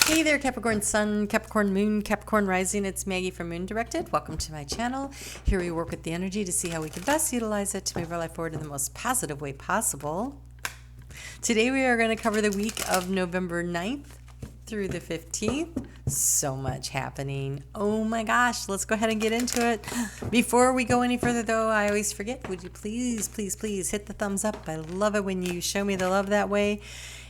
Hey there, Capricorn Sun, Capricorn Moon, Capricorn Rising. It's Maggie from Moon Directed. Welcome to my channel. Here we work with the energy to see how we can best utilize it to move our life forward in the most positive way possible. Today we are going to cover the week of November 9th through the 15th. So much happening. Oh my gosh, let's go ahead and get into it. Before we go any further though, I always forget, would you please hit the thumbs up. I love it when you show me the love that way.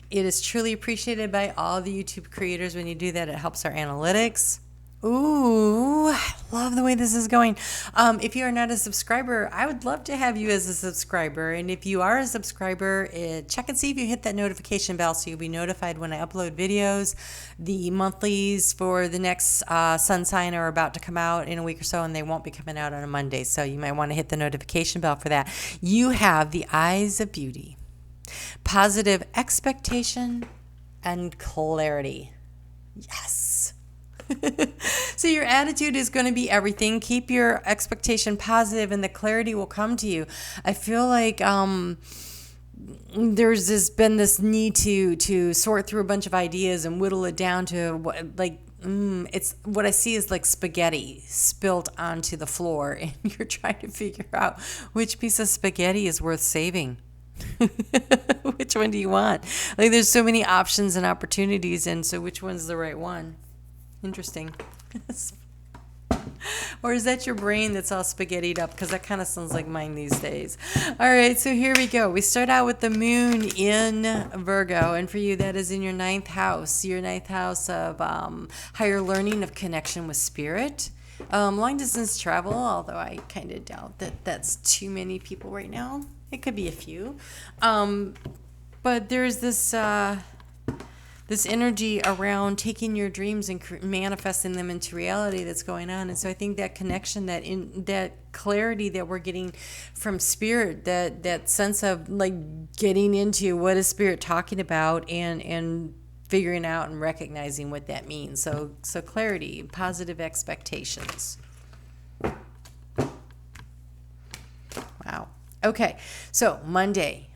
It is truly appreciated by all the YouTube creators when you do that. It helps our analytics. Ooh, I love the way this is going. If you are not a subscriber, I would love to have you as a subscriber. And if you are a subscriber, check and see if you hit that notification bell so you'll be notified when I upload videos. The monthlies for the next sun sign are about to come out in a week or so, and they won't be coming out on a Monday. So you might want to hit the notification bell for that. You have the eyes of beauty, positive expectation, and clarity. Yes. So your attitude is going to be everything. Keep your expectation positive and the clarity will come to you. I feel like there's been this need to sort through a bunch of ideas and whittle it down to it's what I see is like spaghetti spilled onto the floor, and you're trying to figure out which piece of spaghetti is worth saving. Which one do you want? Like, there's so many options and opportunities, and so which one's the right one? Interesting. Or is that your brain that's all spaghettied up? Because that kind of sounds like mine these days. All right, so here we go. We start out with the moon in Virgo, and for you, that is in your ninth house. Your ninth house of higher learning, of connection with spirit. Long distance travel, although I kind of doubt that that's too many people right now. It could be a few. But there's this energy around taking your dreams and manifesting them into reality that's going on. And so I think that connection, that clarity that we're getting from spirit, that sense of like getting into what is spirit talking about and figuring out and recognizing what that means. So clarity, positive expectations. Wow. Okay. So Monday,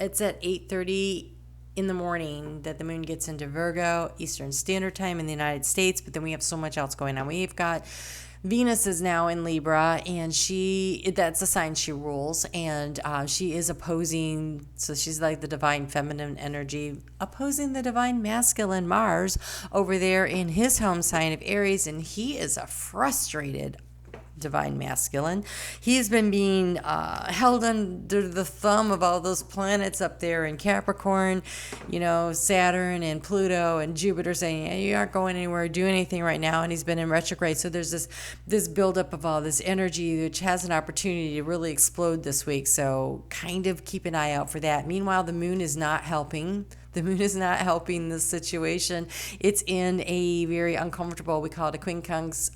it's at 8:30 in the morning that the moon gets into Virgo, Eastern Standard Time in the United States, but then we have so much else going on. We've got Venus is now in Libra, and that's a sign she rules, and she is opposing, so she's like the divine feminine energy, opposing the divine masculine Mars over there in his home sign of Aries, and he is a frustrated divine masculine. He's been being held under the thumb of all those planets up there in Capricorn, Saturn and Pluto and Jupiter saying, you aren't going anywhere, do anything right now. And he's been in retrograde. So there's this buildup of all this energy, which has an opportunity to really explode this week. So kind of keep an eye out for that. Meanwhile, the moon is not helping. The moon is not helping this situation. It's in a very uncomfortable, we call it a quincunx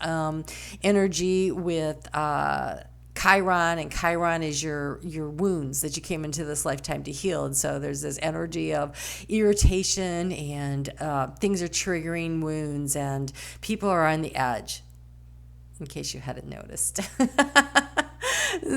energy with Chiron, and Chiron is your wounds that you came into this lifetime to heal. And so there's this energy of irritation, and things are triggering wounds, and people are on the edge, in case you hadn't noticed.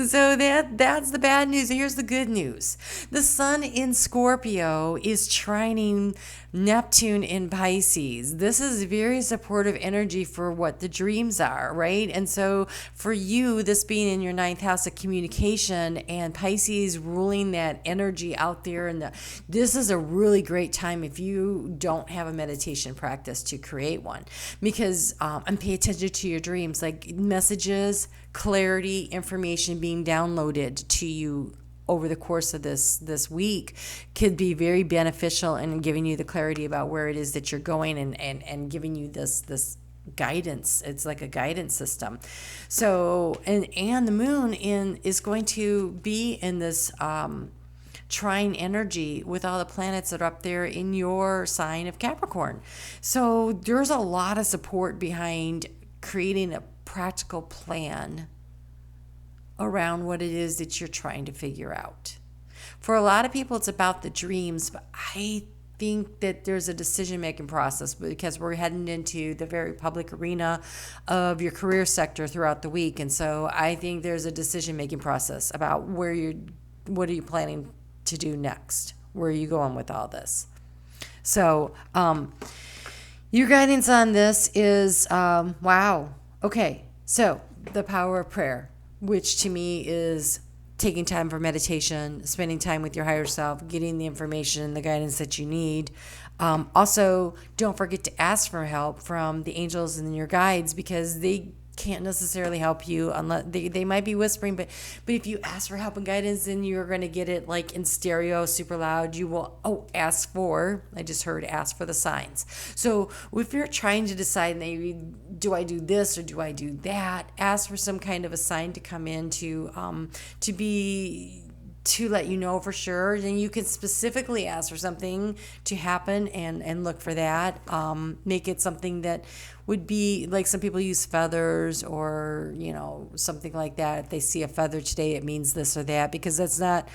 So that's the bad news. Here's the good news. The sun in Scorpio is trining Neptune in Pisces. This is very supportive energy for what the dreams are, right? And so for you, this being in your ninth house of communication and Pisces ruling that energy out there, and this is a really great time if you don't have a meditation practice to create one, because and pay attention to your dreams, like messages, clarity, information being downloaded to you over the course of this week could be very beneficial in giving you the clarity about where it is that you're going, and giving you this guidance. It's like a guidance system. So and the moon is going to be in this trine energy with all the planets that are up there in your sign of Capricorn. So there's a lot of support behind creating a practical plan around what it is that you're trying to figure out. For a lot of people, it's about the dreams, but I think that there's a decision-making process, because we're heading into the very public arena of your career sector throughout the week. And so I think there's a decision-making process about what are you planning to do next? Where are you going with all this? So, your guidance on this is wow. Okay, so the power of prayer, which to me is taking time for meditation, spending time with your higher self, getting the information, the guidance that you need. Also, don't forget to ask for help from the angels and your guides, because they can't necessarily help you unless they might be whispering, but if you ask for help and guidance, then you're going to get it like in stereo, super loud. You will ask for, I just heard, ask for the signs. So if you're trying to decide, maybe do I do this or do I do that, ask for some kind of a sign to come in to let you know for sure. Then you can specifically ask for something to happen and look for that. Make it something that would be like, some people use feathers or, something like that. If they see a feather today, it means this or that, because that's not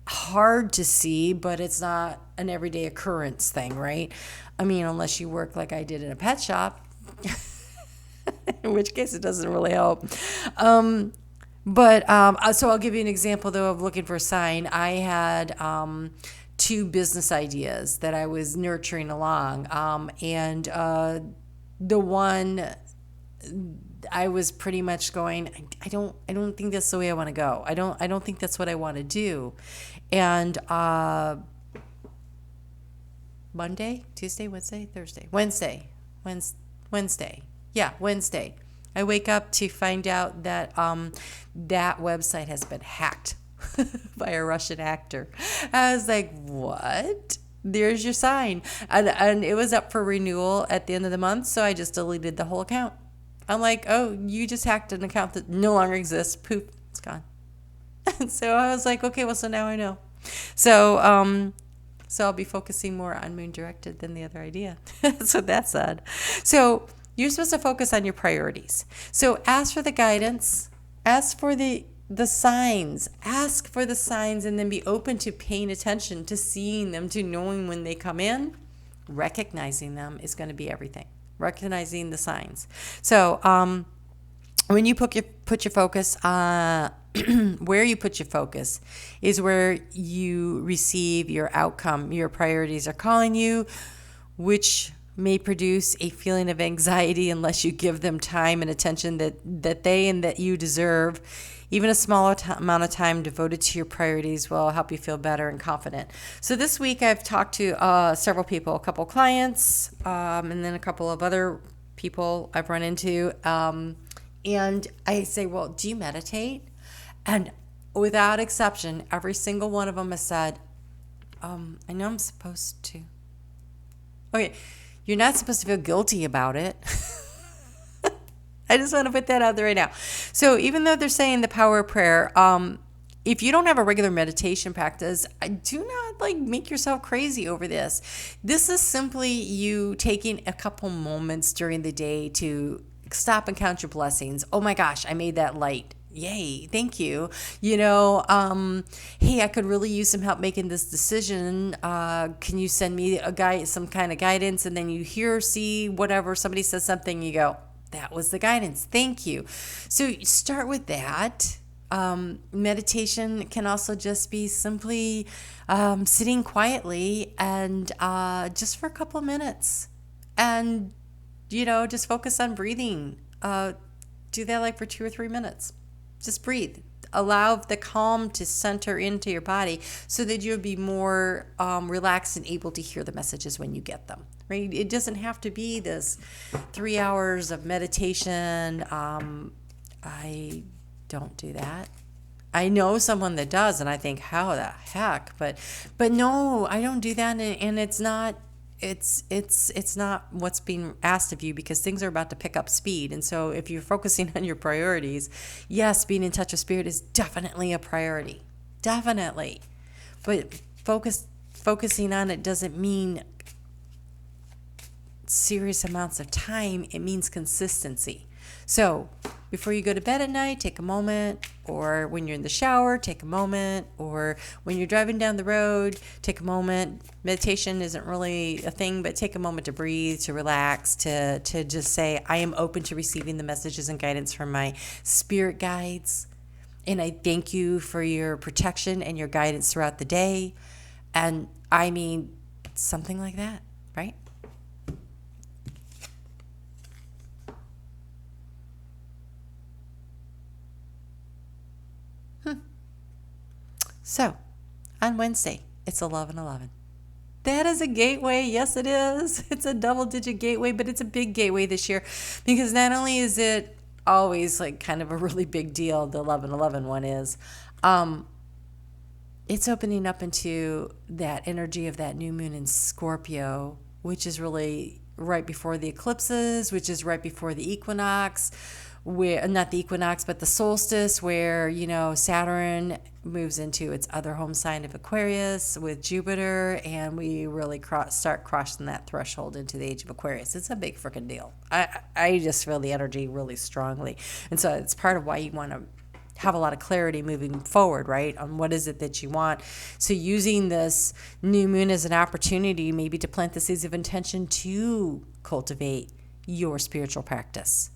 hard to see, but it's not an everyday occurrence thing, right? I mean, unless you work like I did in a pet shop, in which case it doesn't really help. So I'll give you an example, though, of looking for a sign. I had two business ideas that I was nurturing along, and the one I was pretty much going, I don't think that's the way I want to go. I don't think that's what I want to do. And Monday, Tuesday, Wednesday, Thursday, Wednesday. Yeah, Wednesday. I wake up to find out that that website has been hacked by a Russian actor. I was like, what? There's your sign. And it was up for renewal at the end of the month, so I just deleted the whole account. I'm like, oh, you just hacked an account that no longer exists. Poof, it's gone. And so I was like, okay, well, so now I know. So I'll be focusing more on moon directed than the other idea. So that's sad. So you're supposed to focus on your priorities. So ask for the guidance, ask for the signs, ask for the signs, and then be open to paying attention, to seeing them, to knowing when they come in. Recognizing them is going to be everything. Recognizing the signs. So when you put your focus where you put your focus is where you receive your outcome. Your priorities are calling you, which may produce a feeling of anxiety unless you give them time and attention that they and that you deserve. Even a small amount of time devoted to your priorities will help you feel better and confident. So this week I've talked to several people, a couple clients, and then a couple of other people I've run into. And I say, well, do you meditate? And without exception, every single one of them has said, I know I'm supposed to. Okay, you're not supposed to feel guilty about it. I just want to put that out there right now. So even though they're saying the power of prayer, if you don't have a regular meditation practice, do not make yourself crazy over this. This is simply you taking a couple moments during the day to stop and count your blessings. Oh my gosh, I made that light. Yay, thank you. Hey, I could really use some help making this decision. Can you send me some kind of guidance? And then you see whatever, somebody says something, you go, that was the guidance. Thank you. So you start with that. Meditation can also just be simply sitting quietly and just for a couple of minutes, and just focus on breathing. Do that for 2 or 3 minutes. Just breathe. Allow the calm to center into your body so that you'll be more relaxed and able to hear the messages when you get them. Right? It doesn't have to be this 3 hours of meditation. I don't do that. I know someone that does, and I think, how the heck? But no, I don't do that, and it's not. It's not what's being asked of you, because things are about to pick up speed. And so if you're focusing on your priorities, yes, being in touch with spirit is definitely a priority. Definitely. But focusing on it doesn't mean serious amounts of time. It means consistency. So before you go to bed at night, take a moment, or when you're in the shower, take a moment, or when you're driving down the road, take a moment. Meditation isn't really a thing, but take a moment to breathe, to relax, to just say, I am open to receiving the messages and guidance from my spirit guides. And I thank you for your protection and your guidance throughout the day. And I mean, Something like that, right? So, on Wednesday, it's 11/11. That is a gateway. Yes, it is. It's a double-digit gateway, but it's a big gateway this year because not only is it always like kind of a really big deal, the 11/11 one is, it's opening up into that energy of that new moon in Scorpio, which is really right before the eclipses, which is right before the equinox, where not the equinox, but the solstice, where, you know, Saturn moves into its other home sign of Aquarius with Jupiter, and we really start crossing that threshold into the age of Aquarius. It's a big freaking deal. I just feel the energy really strongly. And so it's part of why you want to have a lot of clarity moving forward, right, on what is it that you want. So using this new moon as an opportunity maybe to plant the seeds of intention to cultivate your spiritual practice,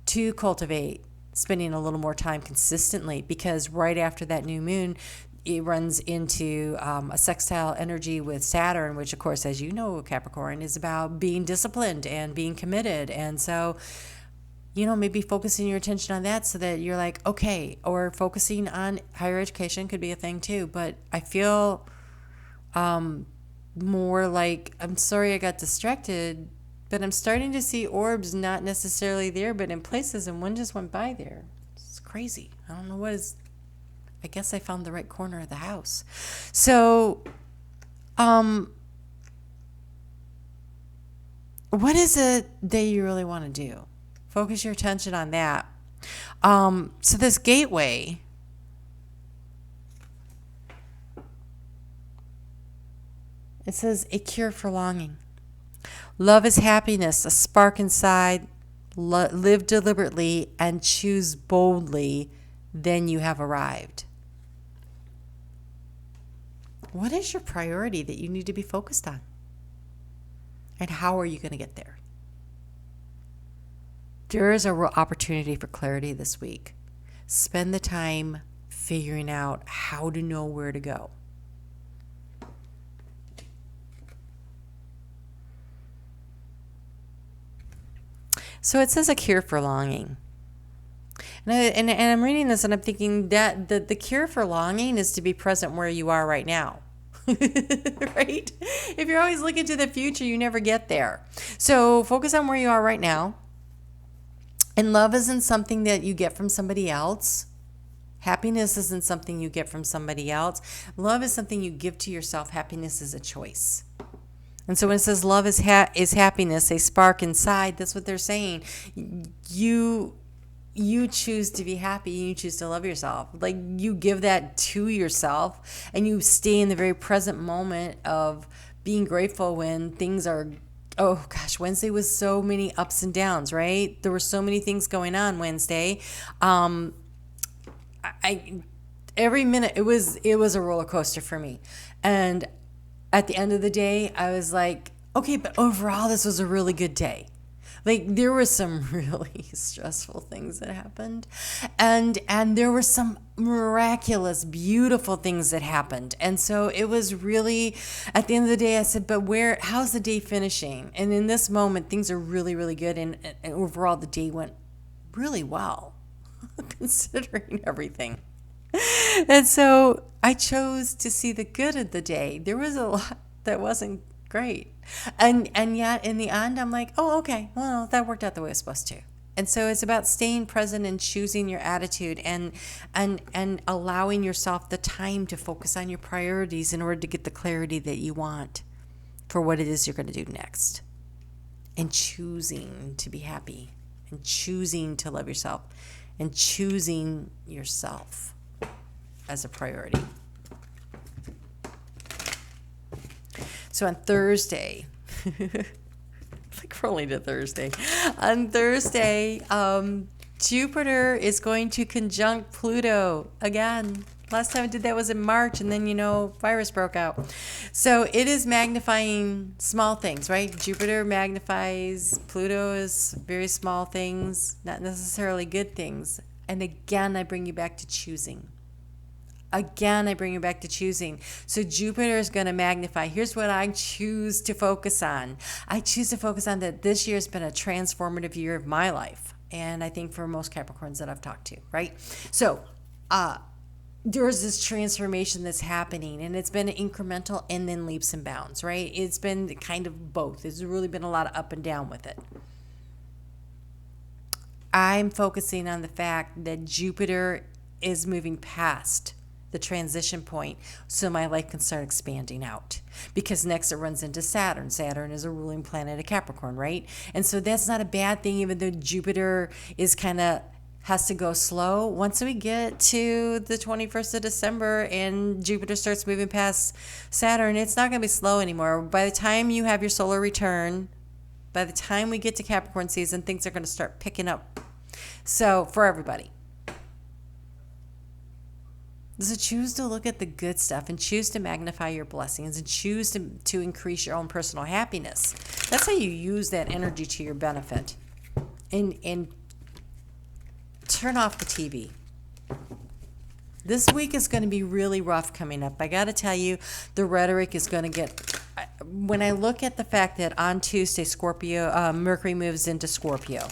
to cultivate spending a little more time consistently, because right after that new moon, it runs into a sextile energy with Saturn, which, of course, as you know, Capricorn, is about being disciplined and being committed. And so, you know, maybe focusing your attention on that so that you're like, okay, or focusing on higher education could be a thing too. But I feel more like, I'm sorry I got distracted, but I'm starting to see orbs not necessarily there, but in places, and one just went by there. It's crazy. I don't know what is, I guess I found the right corner of the house. So, what is it that you really want to do? Focus your attention on that. So this gateway, it says a cure for longing. Love is happiness, a spark inside. Live deliberately and choose boldly. Then you have arrived. What is your priority that you need to be focused on? And how are you going to get there? There is a real opportunity for clarity this week. Spend the time figuring out how to know where to go. So it says a cure for longing. And I'm reading this and I'm thinking that the cure for longing is to be present where you are right now. Right? If you're always looking to the future, you never get there. So focus on where you are right now. And love isn't something that you get from somebody else. Happiness isn't something you get from somebody else. Love is something you give to yourself. Happiness is a choice. And so when it says love is happiness, a spark inside, that's what they're saying. You choose to be happy. You choose to love yourself. Like, you give that to yourself, and you stay in the very present moment of being grateful when things are, oh gosh, Wednesday was so many ups and downs, right? There were so many things going on Wednesday. Every minute it was a roller coaster for me. And at the end of the day, I was like, okay, but overall this was a really good day. Like, there were some really stressful things that happened, and there were some miraculous, beautiful things that happened. And so it was really, at the end of the day, I said, but how's the day finishing? And in this moment, things are really, really good. And overall, the day went really well, considering everything. And so I chose to see the good of the day. There was a lot that wasn't great. And yet in the end, I'm like, oh, okay, well, that worked out the way it was supposed to. And so it's about staying present and choosing your attitude and allowing yourself the time to focus on your priorities in order to get the clarity that you want for what it is you're going to do next. And choosing to be happy, and choosing to love yourself, and choosing yourself as a priority. So on Thursday, like we're only to Thursday. On Thursday, Jupiter is going to conjunct Pluto again. Last time it did that was in March, and then, virus broke out. So it is magnifying small things, right? Jupiter magnifies, Pluto is very small things, not necessarily good things. And again, I bring you back to choosing. Again, I bring you back to choosing. So Jupiter is going to magnify. Here's what I choose to focus on. I choose to focus on that this year has been a transformative year of my life. And I think for most Capricorns that I've talked to, right? So there's this transformation that's happening, and it's been incremental and then leaps and bounds, right? It's been kind of both. There's really been a lot of up and down with it. I'm focusing on the fact that Jupiter is moving past the transition point so my life can start expanding out, because next it runs into Saturn. Saturn is a ruling planet of Capricorn, right? And so that's not a bad thing, even though Jupiter is kind of has to go slow. Once we get to the 21st of December and Jupiter starts moving past Saturn, it's not going to be slow anymore. By the time you have your solar return, by the time we get to Capricorn season, things are going to start picking up. So for everybody, so choose to look at the good stuff and choose to magnify your blessings and choose to increase your own personal happiness. That's how you use that energy to your benefit. And turn off the TV. This week is going to be really rough coming up. I got to tell you, the rhetoric is going to get... When I look at the fact that on Tuesday, Mercury moves into Scorpio.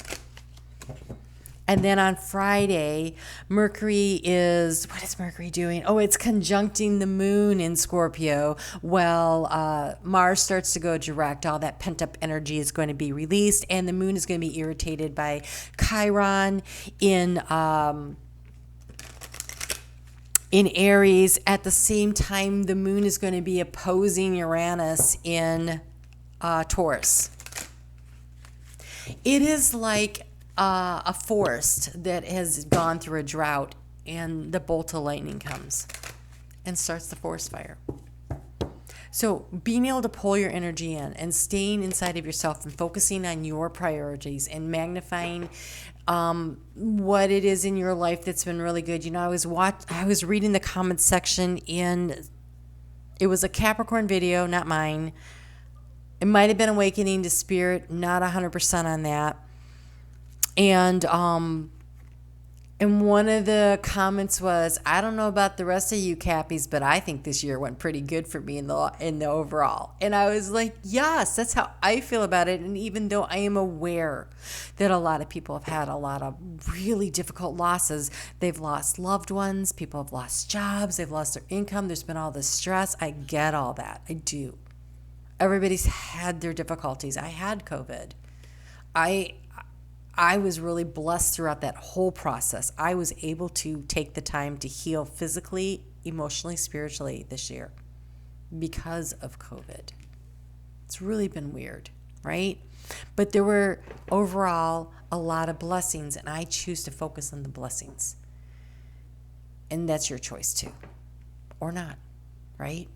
And then on Friday, Mercury is, what is Mercury doing? Oh, it's conjuncting the moon in Scorpio. Well, Mars starts to go direct. All that pent-up energy is going to be released, and the moon is going to be irritated by Chiron in Aries. At the same time, the moon is going to be opposing Uranus in Taurus. It is like a forest that has gone through a drought, and the bolt of lightning comes and starts the forest fire. So being able to pull your energy in and staying inside of yourself and focusing on your priorities and magnifying what it is in your life that's been really good. You know, I was reading the comments section it was a Capricorn video, not mine. It might have been Awakening to Spirit, not 100% on that. And one of the comments was, I don't know about the rest of you Cappies, but I think this year went pretty good for me in the overall. And I was like, yes, that's how I feel about it. And even though I am aware that a lot of people have had a lot of really difficult losses, they've lost loved ones, people have lost jobs, they've lost their income, there's been all this stress. I get all that. I do. Everybody's had their difficulties. I had COVID. I was really blessed throughout that whole process. I was able to take the time to heal physically, emotionally, spiritually this year because of COVID. It's really been weird, right? But there were overall a lot of blessings, and I choose to focus on the blessings. And that's your choice too, or not, right?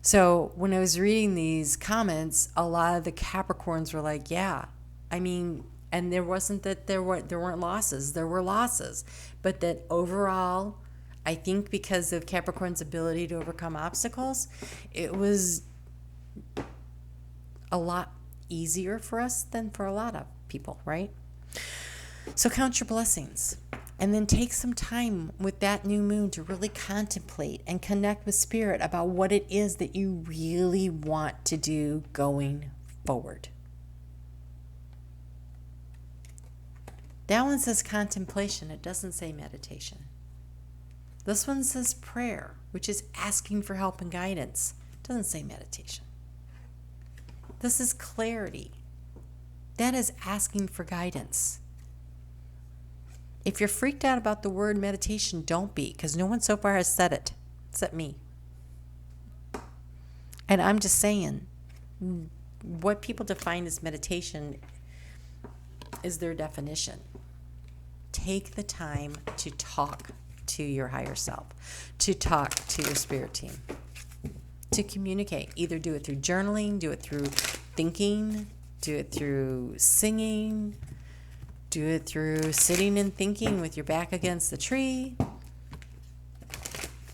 So when I was reading these comments, a lot of the Capricorns were like, yeah, I mean... And there wasn't that there weren't losses. There were losses. But that overall, I think because of Capricorn's ability to overcome obstacles, it was a lot easier for us than for a lot of people, right? So count your blessings. And then take some time with that new moon to really contemplate and connect with Spirit about what it is that you really want to do going forward. That one says contemplation. It doesn't say meditation. This one says prayer, which is asking for help and guidance. It doesn't say meditation. This is clarity. That is asking for guidance. If you're freaked out about the word meditation, don't be, because no one so far has said it, except me. And I'm just saying, what people define as meditation is their definition. Take the time to talk to your higher self, to talk to your spirit team, to communicate. Either do it through journaling, do it through thinking, do it through singing, do it through sitting and thinking with your back against the tree,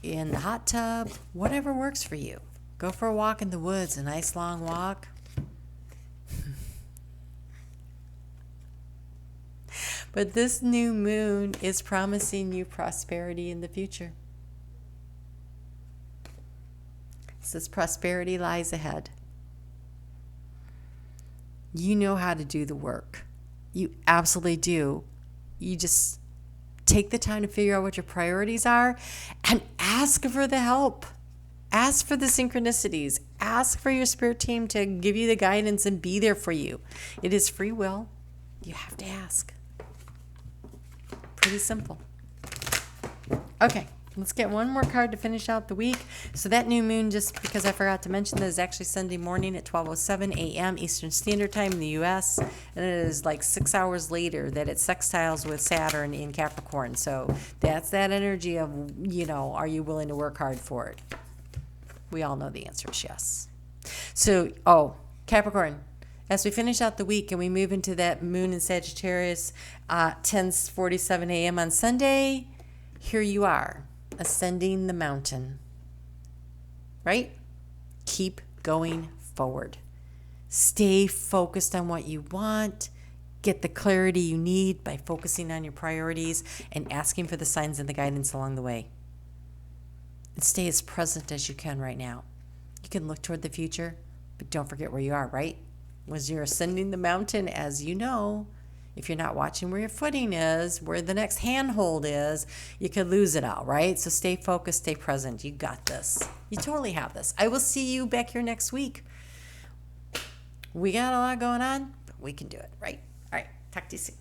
in the hot tub, whatever works for you. Go for a walk in the woods, a nice long walk. But this new moon is promising you prosperity in the future. says prosperity lies ahead. You know how to do the work. You absolutely do. You just take the time to figure out what your priorities are and ask for the help. Ask for the synchronicities. Ask for your spirit team to give you the guidance and be there for you. It is free will. You have to ask. Pretty simple. Okay, let's get one more card to finish out the week. So that new moon, just because I forgot to mention, that is actually Sunday morning at 12:07 a.m. Eastern Standard Time in the U.S. And it is like 6 hours later that it sextiles with Saturn in Capricorn. So that's that energy of, are you willing to work hard for it? We all know the answer is yes. So, Capricorn, as we finish out the week and we move into that moon in Sagittarius, 10:47 a.m. on Sunday, here you are, ascending the mountain, right? Keep going forward. Stay focused on what you want. Get the clarity you need by focusing on your priorities and asking for the signs and the guidance along the way. And stay as present as you can right now. You can look toward the future, but don't forget where you are, right? As you're ascending the mountain, as you know, if you're not watching where your footing is, where the next handhold is, you could lose it all, right? So stay focused, stay present. You got this. You totally have this. I will see you back here next week. We got a lot going on, but we can do it, right? All right. Talk to you soon.